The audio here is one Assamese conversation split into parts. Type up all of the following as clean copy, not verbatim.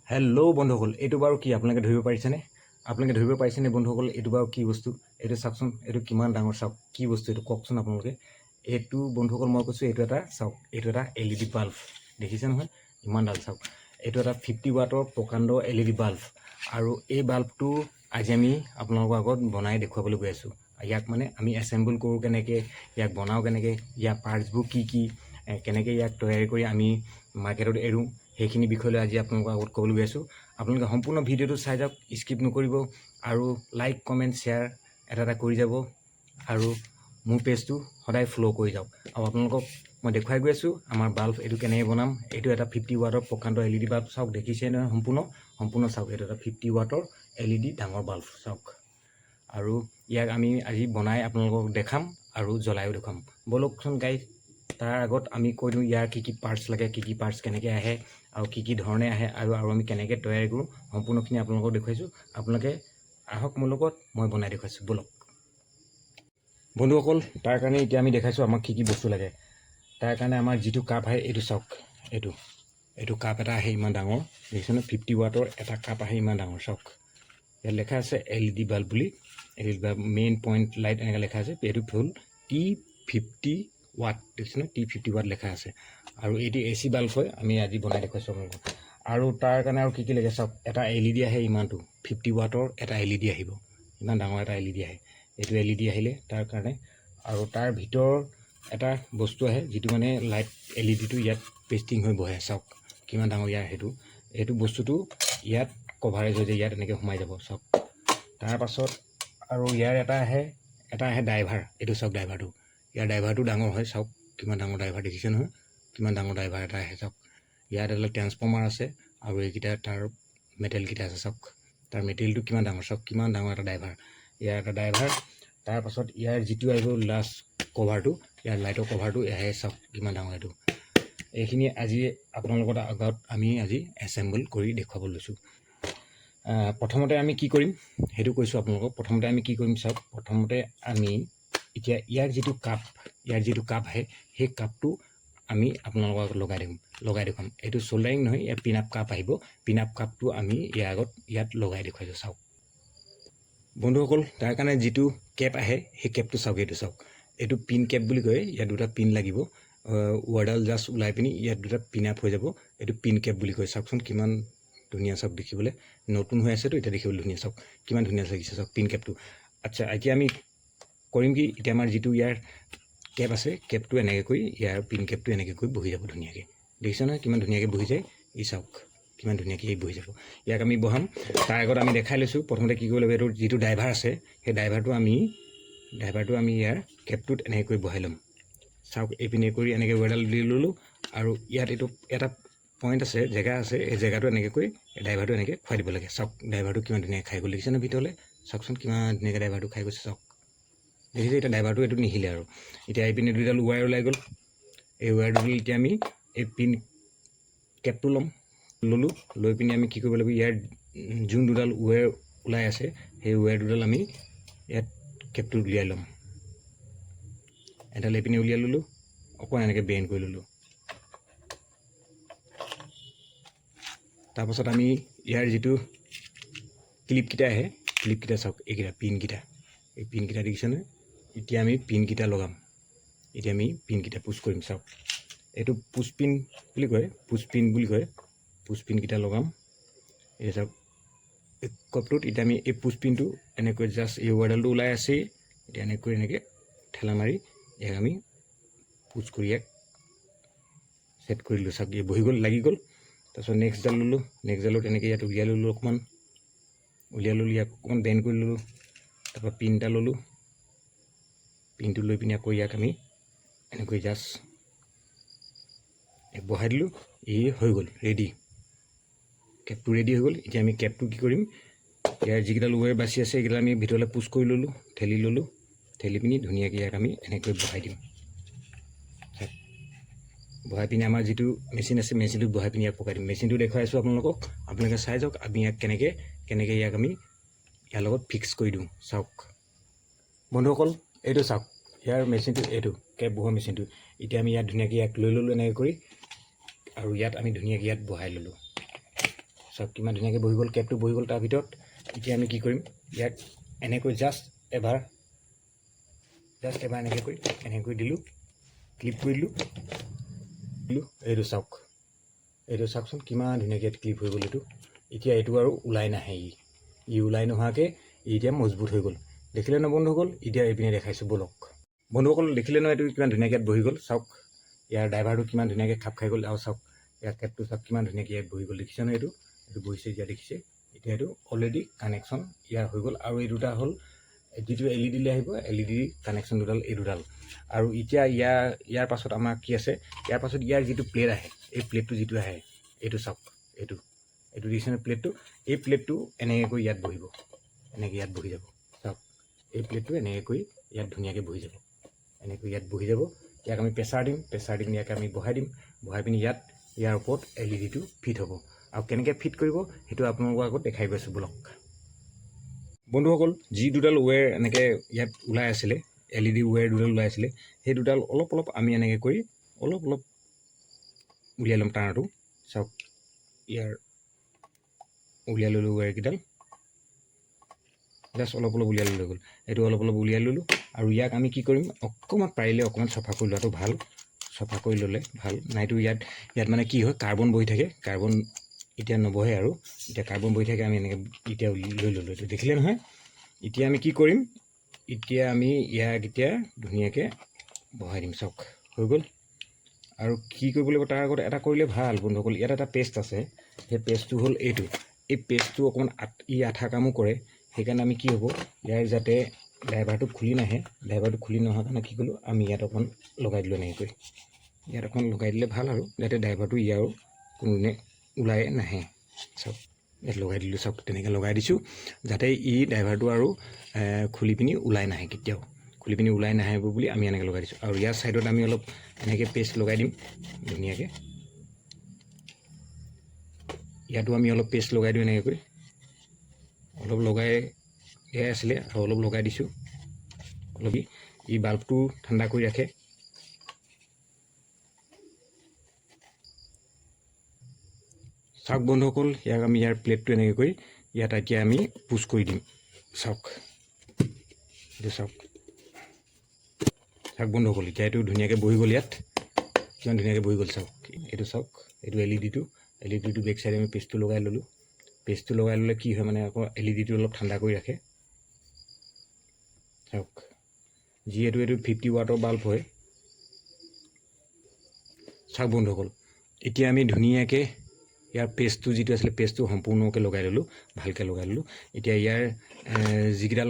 হেল্ল' বন্ধুসকল, এইটো বাৰু কি আপোনালোকে ধৰিব পাৰিছেনে? আপোনালোকে ধৰিব পাৰিছেনে বন্ধুসকল? এইটো বাৰু কি বস্তু? এইটো চাওকচোন, এইটো কিমান ডাঙৰ চাওক, কি বস্তু এইটো কওকচোন আপোনালোকে। এইটো বন্ধুসকল মই কৈছোঁ, এইটো এটা চাওক, এইটো এটা LED বাল্ব, দেখিছে নহয় ইমানডাল চাওক। এইটো এটা 50 ৱাটৰ প্ৰকাণ্ড LED বাল্ব, আৰু এই বাল্বটো আজি আমি আপোনালোকৰ আগত বনাই দেখুৱাবলৈ গৈ আছোঁ। ইয়াক মানে আমি এছেম্বল কৰোঁ কেনেকৈ, ইয়াক বনাওঁ কেনেকৈ, ইয়াৰ পাৰ্টছবোৰ কি কি, কেনেকৈ ইয়াক তৈয়াৰী কৰি আমি মাৰ্কেটত এৰোঁ, সেইখিনি বিষয়লৈ আজি আপোনালোকৰ আগত ক'বলৈ গৈ আছোঁ। আপোনালোকে সম্পূৰ্ণ ভিডিঅ'টো চাই যাওক, স্কিপ নকৰিব, আৰু লাইক কমেণ্ট শ্বেয়াৰ এটা কৰি যাব, আৰু মোৰ পেজটো সদায় ফ'ল' কৰি যাওক। আৰু আপোনালোকক মই দেখুৱাই গৈ আছোঁ আমাৰ বাল্ব এইটো কেনেকৈ বনাম। এইটো এটা 50 ৱাটৰ প্ৰকাণ্ড LED বাল্ব চাওক, দেখিছে নহয় সম্পূৰ্ণ চাওক। এইটো এটা 50 ৱাটৰ LED ডাঙৰ বাল্ব চাওক, আৰু ইয়াক আমি আজি বনাই আপোনালোকক দেখাম আৰু জ্বলাইও দেখুৱাম। ব'লকচোন গাইজ, তাৰ আগত আমি কৈ দিওঁ ইয়াৰ কি কি পাৰ্টছ লাগে, কি কি পাৰ্টছ কেনেকৈ আহে, আৰু কি ধৰণে আহে, আৰু আমি কেনেকৈ তৈয়াৰী কৰোঁ, সম্পূৰ্ণখিনি আপোনালোকক দেখুৱাইছোঁ। আপোনালোকে আহক মোৰ লগত, মই বনাই দেখুৱাইছোঁ, ব'লক বন্ধুসকল। তাৰ কাৰণে এতিয়া আমি দেখাইছোঁ আমাক কি কি বস্তু লাগে। তাৰ কাৰণে আমাৰ যিটো কাপ আহে, এইটো চাওক, এইটো কাপ এটা আহে ইমান ডাঙৰ, দেখিছেনে? 50 ৱাটৰ এটা কাপ আহে ইমান ডাঙৰ চাওক। ইয়াত লেখা আছে LED বাল্ব বুলি, LED bulb main point light এনেকৈ লেখা আছে। এইটো হ'ল T50 ৱাট, দেখিছেনে? T50 ৱাট লেখা আছে, আৰু এইটো AC বাল্ব হয়। আমি আজি বনাই দেখুৱাইছোঁ আপোনালোকক। আৰু তাৰ কাৰণে আৰু কি কি লাগে চাওক। এটা LED আহে ইমানটো, 50 ৱাটৰ এটা LED আহিব, ইমান ডাঙৰ এটা LED আহে। এইটো LED আহিলে তাৰ কাৰণে, আৰু তাৰ ভিতৰৰ এটা বস্তু আহে যিটো মানে লাইট LEDটো ইয়াত পেষ্টিং হৈ বহে চাওক, কিমান ডাঙৰ ইয়াৰ সেইটো বস্তুটো ইয়াত কভাৰেজ হৈ যায়, ইয়াত এনেকৈ সোমাই যাব চাওক। তাৰপাছত আৰু ইয়াৰ এটা আহে ড্ৰাইভাৰ, এইটো চাওক ড্ৰাইভাৰটো, ইয়াৰ ড্ৰাইভাৰটো ডাঙৰ হয় চাওক, কিমান ডাঙৰ ড্ৰাইভাৰ, দেখিছে নহয় কিমান ডাঙৰ ড্ৰাইভাৰ এটা আহে চাওক। ইয়াত এটা ট্ৰেন্সফৰ্মাৰ আছে, আৰু এইকেইটা তাৰ মেটেলকেইটা আছে চাওক। তাৰ মেটেৰিয়েলটো কিমান ডাঙৰ চাওক, কিমান ডাঙৰ এটা ড্ৰাইভাৰ, ইয়াৰ এটা ড্ৰাইভাৰ। তাৰপাছত ইয়াৰ যিটো আহিব লাষ্ট কভাৰটো, ইয়াৰ লাইটৰ কভাৰটো আহে চাওক, কিমান ডাঙৰ এইটো। এইখিনি আজি আপোনালোকৰ আগত আমি আজি এছেম্বল কৰি দেখুৱাব লৈছোঁ। প্ৰথমতে আমি কি কৰিম সেইটো কৈছোঁ আপোনালোকক। প্ৰথমতে আমি কি কৰিম চাওক। প্ৰথমতে আমি এতিয়া ইয়াৰ যিটো কাপ আহে, সেই কাপটো আমি আপোনালোকৰ আগত লগাই দেখুৱাম। এইটো চল্ডাৰিং নহয়, ইয়াৰ পিন আপ কাপ আহিব। পিন আপ কাপটো আমি ইয়াত লগাই দেখুৱাইছোঁ চাওক বন্ধুসকল। তাৰ কাৰণে যিটো কেপ আহে, সেই কেপটো চাওক, এইটো চাওক, এইটো পিন কেপ বুলি কয়। ইয়াত দুটা পিন লাগিব, ৱাৰডাল জাষ্ট ওলাই পিনি ইয়াত দুটা পিন আপ হৈ যাব। এইটো পিন কেপ বুলি কয়। চাওকচোন কিমান ধুনীয়া চাওক, দেখিবলৈ নতুন হৈ আছেতো, এতিয়া দেখিবলৈ ধুনীয়া চাওক, কিমান ধুনীয়া লাগিছে চাওক পিন কেপটো। আচ্ছা, এতিয়া আমি কৰিম কি, এতিয়া আমাৰ যিটো ইয়াৰ কেপ আছে, কেপটো এনেকৈ কৰি ইয়াৰ পিন কেপটো এনেকৈ কৰি বহি যাব ধুনীয়াকৈ, দেখিছে নহয় কিমান ধুনীয়াকৈ বহি যায়। ই চাওক কিমান ধুনীয়াকৈ বহি যাব। ইয়াক আমি বহাম। তাৰ আগত আমি দেখাই লৈছোঁ প্ৰথমতে কি কৰিব লাগিব। এইটো যিটো ড্ৰাইভাৰ আছে, সেই ড্ৰাইভাৰটো আমি ইয়াৰ কেপটোত এনেকৈ কৰি বহাই ল'ম চাওক। এইপিনে কৰি এনেকৈ ৱাৰডাল দি ল'লোঁ, আৰু ইয়াত এইটো এটা পইণ্ট আছে, জেগা আছে, এই জেগাটো এনেকৈ কৰি ড্ৰাইভাৰটো এনেকৈ খুৱাই দিব লাগে চাওক। ড্ৰাইভাৰটো কিমান ধুনীয়াকৈ খাই গ'ল, দেখিছেনে ভিতৰলৈ চাওকচোন, কিমান ধুনীয়াকৈ ড্ৰাইভাৰটো খাই গৈছে চাওক। দেখিছে এতিয়া ড্ৰাইভাৰটো এইটো নিহিলে আৰু। এতিয়া এইপিনে দুডাল ৱায়াৰ ওলাই গ'ল। এই ৱায়াৰটো এতিয়া আমি এই পিন কেপটো ল'লোঁ, লৈ পিনি আমি কি কৰিব লাগিব, ইয়াৰ যোন দুডাল ৱায়াৰ ওলাই আছে, সেই ৱায়াৰ দুডাল আমি ইয়াত কেপটো উলিয়াই ল'ম। এডাল এইপিনে উলিয়াই ল'লোঁ, অকণমান এনেকৈ বেণ্ড কৰি ল'লোঁ। তাৰপাছত আমি ইয়াৰ যিটো ক্লিপকেইটা আহে, ক্লিপকেইটা চাওক, এইকেইটা পিনকেইটা, এই পিনকেইটা দেখিছেনে? এতিয়া আমি পিনকেইটা লগাম। এতিয়া আমি পিনকেইটা পুছ কৰিম চাওক। এইটো পুছ পিন বুলি কয়, পুছ পিনকেইটা লগাম। এই চাওক এই কপটোত। এতিয়া আমি এই পুছ পিনটো এনেকৈ জাষ্ট এই ৱাৰডালটো ওলাই আছেই, এতিয়া এনেকৈ ঠেলা মাৰি ইয়াক আমি পুছ কৰি ইয়াক ছেট কৰি দিলোঁ চাওক। বহি গ'ল, লাগি গ'ল। তাৰপিছত নেক্সটডাল ল'লোঁ, নেক্সটডালত এনেকৈ ইয়াত উলিয়াই ল'লোঁ, ইয়াক অকণমান বেণ্ড কৰি ল'লোঁ। তাৰপৰা পিন এটা ল'লোঁ, পিনটো লৈ পিনি আকৌ ইয়াক আমি এনেকৈ জাষ্ট বহাই দিলোঁ। হৈ গ'ল, ৰেডি, কেপটো ৰেডি হৈ গ'ল। এতিয়া আমি কেপটো কি কৰিম, ইয়াৰ যিকেইডাল ৱায়াৰ বাচি আছে এইকেইডাল আমি ভিতৰলৈ পুছ কৰি ল'লোঁ, ঠেলি পিনি ধুনীয়াকৈ ইয়াক আমি এনেকৈ বহাই দিম। বহাই পিনি আমাৰ যিটো মেচিন আছে, মেচিনটোত বহাই পিনি ইয়াক পকাই দিম। মেচিনটো দেখুৱাই আছোঁ আপোনালোকক, আপোনালোকে চাই যাওক। আমি ইয়াক কেনেকৈ ইয়াক আমি ইয়াৰ লগত ফিক্স কৰি দিওঁ চাওক বন্ধুসকল। এইটো চাওক, ইয়াৰ মেচিনটো, এইটো কেপ বহোৱা মেচিনটো। এতিয়া আমি ইয়াত ধুনীয়াকৈ ইয়াক লৈ ল'লোঁ এনেকৈ কৰি, আৰু ইয়াত আমি ধুনীয়াকৈ ইয়াত বহাই ল'লোঁ চাওক কিমান ধুনীয়াকৈ বহি গ'ল, কেপটো বহি গ'ল তাৰ ভিতৰত। এতিয়া আমি কি কৰিম, ইয়াক এনেকৈ জাষ্ট এবাৰ এনেকৈ দিলোঁ, ক্লিপ কৰি দিলোঁ। এইটো চাওক, এইটো চাওকচোন কিমান ধুনীয়াকৈ ক্লিপ হৈ গ'ল এইটো। এতিয়া এইটো আৰু ওলাই নাহে, ই ওলাই নোহোৱাকৈ এতিয়া মজবুত হৈ গ'ল। দেখিলে ন বন্ধুসকল, এতিয়া এইপিনে দেখাইছোঁ বলক। বন্ধুসকল দেখিলে ন এইটো কিমান ধুনীয়াকৈ বহি গ'ল। চাওক ইয়াৰ ড্ৰাইভাৰটো কিমান ধুনীয়াকৈ খাপ খাই গ'ল। আৰু চাওক ইয়াৰ কেপটো চাওক কিমান ধুনীয়াকৈ ইয়াত বহি গ'ল, দেখিছে ন এইটো বহিছে এতিয়া দেখিছে। এতিয়া এইটো অলৰেডি কানেকশ্যন ইয়াৰ হৈ গ'ল। আৰু এই দুটা হ'ল যিটো LED লৈ আহিব, LED কানেকশ্যন দুডাল এই দুডাল। আৰু এতিয়া ইয়াৰ পাছত আমাৰ কি আছে, ইয়াৰ পাছত ইয়াৰ যিটো প্লেট আহে, এই প্লেটটো যিটো আহে এইটো চাওক, এইটো দিছে প্লেটটো। এই প্লেটটো এনেকৈ ইয়াত বহিব, এনেকৈ ইয়াত বহি যাব। চাওক এই প্লেটটো এনেকৈ ইয়াত ধুনীয়াকৈ বহি যাব, এনেকৈ ইয়াত বহি যাব। ইয়াক আমি প্ৰেছাৰ দিম, ইয়াক আমি বহাই পিনি ইয়াৰ ওপৰত LEDটো ফিট হ'ব। আৰু কেনেকৈ ফিট কৰিব সেইটো আপোনালোকৰ আগত দেখাই গৈছোঁ বলক। বন্ধুসকল যি দুডাল ৱেৰ এনেকৈ ইয়াত ওলাই আছিলে, LED ৱেৰ দুডাল ওলাই আছিলে, সেই দুডাল অলপ আমি এনেকৈ কৰি অলপ উলিয়াই ল'ম তাঁৰটো। চাওক ইয়াৰ উলিয়াই ল'লোঁ ৱেৰকেইডাল, জাষ্ট অলপ উলিয়াই ল'লে গ'ল। এইটো অলপ উলিয়াই ল'লোঁ। আৰু ইয়াক আমি কি কৰিম, অকণমান পাৰিলে অকণমান চফা কৰি লোৱাটো ভাল, চফা কৰি ল'লে ভাল। নাইতো ইয়াত মানে কি হয়, কাৰ্বন বহি থাকে, কাৰ্বন এতিয়া নবহে আৰু এতিয়া কাৰ্বন বহি থাকে। আমি এনেকৈ এতিয়া লৈ ল'লোঁ, এইটো দেখিলে নহয়। এতিয়া আমি কি কৰিম, এতিয়া আমি ইয়াক এতিয়া ধুনীয়াকৈ বহাই দিম। চাওক হৈ গ'ল। আৰু কি কৰিব লাগিব তাৰ আগত এটা কৰিলে ভাল বন্ধুসকল, ইয়াত এটা পেষ্ট আছে, সেই পেষ্টটো হ'ল এইটো। এই পেষ্টটো অকণমান আঠা কামো কৰে। সেইকাৰণে আমি কি হ'ব, ইয়াৰ যাতে ড্ৰাইভাৰটো খুলি নাহে, ড্ৰাইভাৰটো খুলি নোহোৱাৰ কাৰণে কি কৰিলোঁ, আমি ইয়াত অকণ লগাই দিলোঁ এনেকৈ। ইয়াত অকণ লগাই দিলে ভাল আৰু যাতে ড্ৰাইভাৰটো ইয়াৰ কোনোদিনে ওলাই নাহে। চাওক ইয়াত লগাই দিলোঁ, চাওক তেনেকৈ লগাই দিছোঁ যাতে ড্ৰাইভাৰটো আৰু খুলি পিনি ওলাই নাহে, কেতিয়াও খুলি পিনি ওলাই নাহিব বুলি আমি এনেকৈ লগাই দিছোঁ। আৰু ইয়াৰ ছাইডত আমি অলপ এনেকৈ পেষ্ট লগাই দিম ধুনীয়াকৈ। ইয়াতো আমি অলপ পেষ্ট লগাই দিওঁ এনেকৈ কৰি, অলপ লগাই দিয়াই আছিলে আৰু অলপ লগাই দিছোঁ। অলপ বাল্বটো ঠাণ্ডা কৰি ৰাখে। চাওক বন্ধুসকল, ইয়াক আমি ইয়াৰ প্লেটটো এনেকৈ কৰি ইয়াত এতিয়া আমি পুছ কৰি দিম। চাওক এইটো চাওক বন্ধুসকল, এতিয়া এইটো ধুনীয়াকৈ বহি গ'ল। ইয়াত কিমান ধুনীয়াকৈ বহি গ'ল চাওক। এইটো চাওক, এইটো LED বেক চাইডে আমি পেষ্টটো লগাই ল'লোঁ। পেষ্টটো লগাই ল'লে কি হয় মানে আকৌ LED অলপ ঠাণ্ডা কৰি ৰাখে। চাওক যিহেতু এইটো 50 ৱাটৰ বাল্ব হয়। চাওক বন্ধুসকল, এতিয়া আমি ধুনীয়াকৈ ইয়াৰ পেষ্টটো যিটো আছিলে, পেষ্টটো সম্পূৰ্ণকৈ লগাই ল'লোঁ, ভালকৈ লগাই ল'লোঁ। এতিয়া ইয়াৰ যিকেইডাল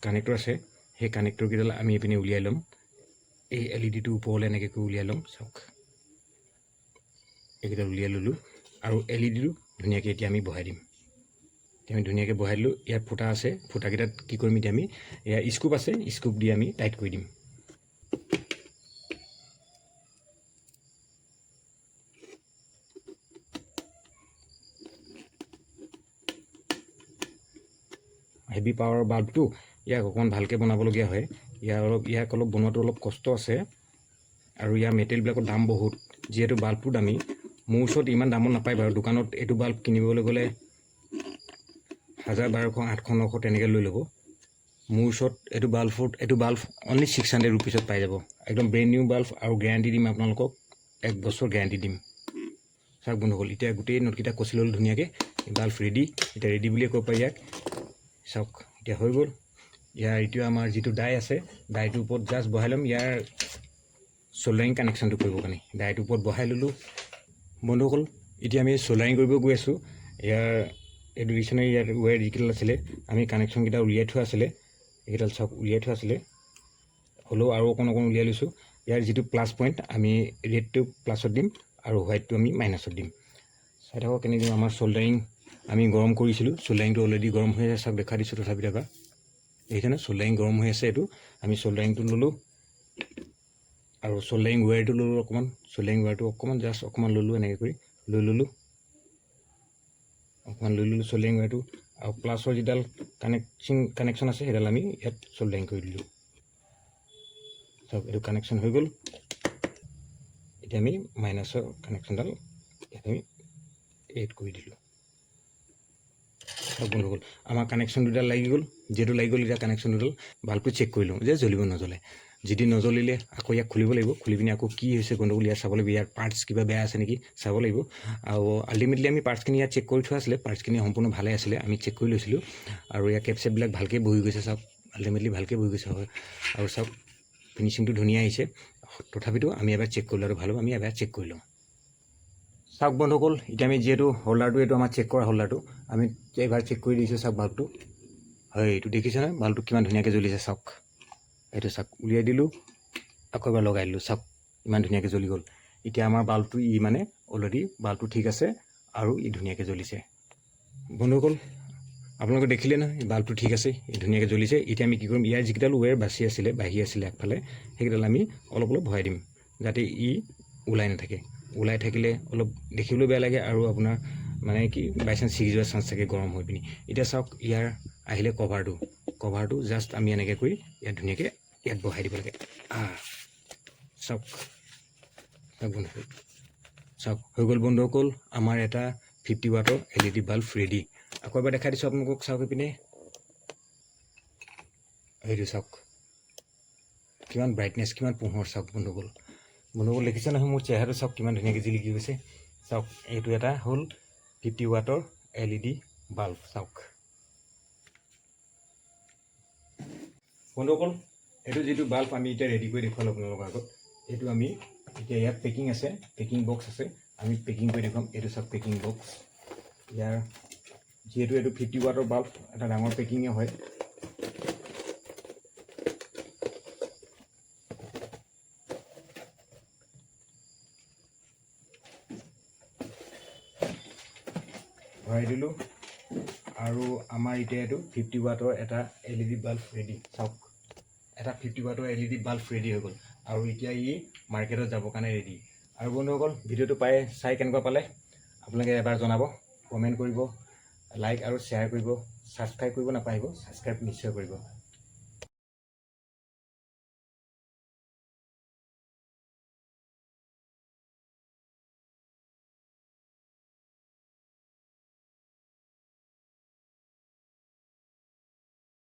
কানেক্টৰ আছে, সেই কানেক্টৰকেইডাল আমি এইপিনে উলিয়াই ল'ম। এই LEDটোৰ ওপৰলৈ এনেকৈ কৰি উলিয়াই ল'ম। চাওক এইকেইডাল উলিয়াই ল'লোঁ। আৰু LEDটো ধুনীয়াকৈ এতিয়া আমি বহাই দিম। এতিয়া আমি ধুনীয়াকৈ বহাই দিলোঁ। ইয়াত ফুটা আছে, ফুটাকেইটাত কি কৰিম, এতিয়া আমি ইয়াৰ স্কুপ আছে, স্কুপ দি আমি টাইট কৰি দিম। হেভি পাৱাৰৰ বাল্বটো ইয়াক অকণমান ভালকৈ বনাবলগীয়া হয়। ইয়াক অলপ বনোৱাটো অলপ কষ্ট আছে। আৰু ইয়াৰ মেটেৰিয়েলবিলাকৰ দাম বহুত। যিহেতু বাল্বটো দামী, মোৰ ওচৰত ইমান দামত নাপায় বাৰু। দোকানত এইটো বাল্ব কিনিবলৈ গ'লে 1000, 1200, 800, 900 তেনেকৈ লৈ ল'ব। মোৰ ওচৰত এইটো বাল্ব অনলি 600 ৰুপিছত পাই যাব। একদম ব্ৰেণ্ড নিউ বাল্ব। আৰু গেৰাণ্টি দিম আপোনালোকক, 1 বছৰ গেৰাণ্টি দিম। চাওক বন্ধুসকল, এতিয়া গোটেই নটকেইটা কচি ল'লোঁ ধুনীয়াকৈ। বাল্ব ৰেডি, এতিয়া ৰেডি বুলিয়ে ক'ব পাৰি ইয়াক। চাওক এতিয়া হৈ গ'ল। ইয়াৰ এইটো আমাৰ যিটো ডাই আছে, ডাইটোৰ ওপৰত জাষ্ট বহাই ল'ম ইয়াৰ চ'ল্ডাৰিং কানেকশ্যনটো কৰিবৰ কাৰণে। ডাইটোৰ ওপৰত বহাই ল'লোঁ বন্ধুসকল। এতিয়া আমি চ'ল্ডাৰিং কৰিব গৈ আছোঁ। এইটো ডিচনেৰী ইয়াত ৱেৰ যিকেইডাল আছিলে, আমি কানেকশ্যনকেইটা উলিয়াই থোৱা আছিলে, এইকেইডাল চাওক উলিয়াই থোৱা আছিলে, হ'লেও আৰু অকণ উলিয়াই লৈছোঁ। ইয়াৰ যিটো প্লাছ পইণ্ট, আমি ৰেডটো প্লাছত দিম আৰু হোৱাইটটো আমি মাইনাছত দিম। চাই থাকক কেনেকৈ দিম। আমাৰ চ'ল্ডাৰিং আমি গৰম কৰিছিলোঁ, চ'ল্ডাৰিংটো অলৰেডি গৰম হৈ আছে। চাওক দেখা দিছোঁ তথাপিতো এবাৰ এইখানে চ'ল্ডাৰিং গৰম হৈ আছে। এইটো আমি চ'ল্ডাৰিংটো ল'লোঁ আৰু চ'ল্ডাৰিং ৱেৰটো ল'লোঁ অকণমান। চ'ল্ডাৰিং ৱেৰটো অকণমান জাষ্ট অকণমান ল'লোঁ, এনেকৈ কৰি লৈ ল'লোঁ চ'ল্ডাৰিং ৱেৰটো। আৰু প্লাছৰ যিডাল কানেকশ্যন আছে, সেইডাল আমি ইয়াত চ'ল্ডাৰিং কৰি দিলোঁ। চাওক এইটো কানেকশ্যন হৈ গ'ল। এতিয়া আমি মাইনাছৰ কানেকশ্যনডাল ইয়াত আমি এড কৰি দিলোঁ। চাওক বন্ধুসকল আমাৰ কানেকশ্যন দুডাল লাগি গ'ল, যিহেতু লাগি গ'ল এতিয়া কানেকশ্যন দুডাল বাল্বটো চেক কৰি লওঁ যে জ্বলিব নজ্বলে। যদি নজ্বলিলে আকৌ ইয়াক খুলিব লাগিব, খুলি পিনি আকৌ কি হৈছে গণ্ডগোল ইয়াত চাব লাগিব, ইয়াৰ পাৰ্টছ কিবা বেয়া আছে নেকি চাব লাগিব। আৰু আল্টিমেটলি আমি পাৰ্টছখিনি ইয়াত চেক কৰি থোৱা আছিলে, পাৰ্টছখিনি সম্পূৰ্ণ ভালে আছিলে, আমি চেক কৰি লৈছিলোঁ। আৰু ইয়াৰ কেপ চেপবিলাক ভালকৈ বহি গৈছে চাওক, আল্টিমেটলি ভালকৈ বহি গৈছে হয়। আৰু চাওক ফিনিচিংটো ধুনীয়া আহিছে, তথাপিতো আমি এবাৰ চেক কৰি লোৱাটো ভাল হ'ব, আমি এবাৰ চেক কৰি লওঁ। চাওক বন্ধুসকল এতিয়া আমি যিহেতু হোল্ডাৰটো এইটো আমাৰ চেক কৰা হোল্ডাৰটো আমি এবাৰ চেক কৰি দিছোঁ। চাওক বাল্বটো হয়, এইটো দেখিছেনে বাল্বটো কিমান ধুনীয়াকৈ জ্বলিছে চাওক। এইটো চাওক উলিয়াই দিলোঁ, আকৌ এবাৰ লগাই দিলোঁ, চাওক ইমান ধুনীয়াকৈ জ্বলি গ'ল। এতিয়া আমাৰ বাল্বটো মানে অলৰেডি বাল্বটো ঠিক আছে আৰু ধুনীয়াকৈ জ্বলিছে। বন্ধুসকল আপোনালোকে দেখিলে নহয় বাল্বটো ঠিক আছে, ধুনীয়াকৈ জ্বলিছে। এতিয়া আমি কি কৰিম, ইয়াৰ যিকেইডাল ৱেৰ বাঢ়ি আছিলে আগফালে সেইকেইডাল আমি অলপ অলপ ভৰাই দিম, যাতে ওলাই নাথাকে। ওলাই থাকিলে অলপ দেখিবলৈ বেয়া লাগে আৰু আপোনাৰ মানে কি বাইচান্স ছিগি যোৱাৰ চান্স থাকে গৰম হৈ পিনি। এতিয়া চাওক ইয়াৰ আহিলে কভাৰটো জাষ্ট আমি এনেকৈ কৰি ইয়াত ধুনীয়াকৈ ইয়াত বহাই দিব লাগে। চাওক বন্ধুসকল চাওক হৈ গ'ল বন্ধুসকল আমাৰ এটা 50 ৱাটৰ LED বাল্ব ৰেডি। আকৌ এবাৰ দেখাই দিছোঁ আপোনালোকক, চাওক পিনে এইটো চাওক কিমান ব্ৰাইটনেছ, কিমান পোহৰ চাওক বন্ধুসকল দেখিছে নহয় মোৰ চেহেৰাটো চাওক কিমান ধুনীয়াকৈ জিলিকি গৈছে। চাওক এইটো এটা হ'ল 50 ৱাটৰ LED বাল্ব। চাওক বন্ধুসকল এইটো যিটো বাল্ব আমি এতিয়া ৰেডি কৰি দেখুৱালোঁ আপোনালোকৰ আগত, এইটো আমি এতিয়া ইয়াত পেকিং আছে, পেকিং বক্স আছে, আমি পেকিং কৰি দেখুৱাম। এইটো চাওক পেকিং বক্স, ইয়াৰ যিহেতু এইটো 50 ৱাটৰ বাল্ব এটা ডাঙৰ পেকিঙে হয়। ভৰাই দিলোঁ আৰু আমাৰ এতিয়া এইটো 50 ৱাটৰ এটা LED বাল্ব ৰেডি। চাওক এটা 50 ৱাটৰ LED বাল্ব ৰেডি হৈ গ'ল আৰু এতিয়া মাৰ্কেটত যাবৰ কাৰণে ৰেডি। আৰু বন্ধুসকল ভিডিঅ'টো চাই কেনেকুৱা পালে আপোনালোকে এবাৰ জনাব, কমেণ্ট কৰিব, লাইক আৰু শ্বেয়াৰ কৰিব, ছাবস্ক্ৰাইব কৰিব নাপাহৰিব, ছাবস্ক্ৰাইব নিশ্চয় কৰিব।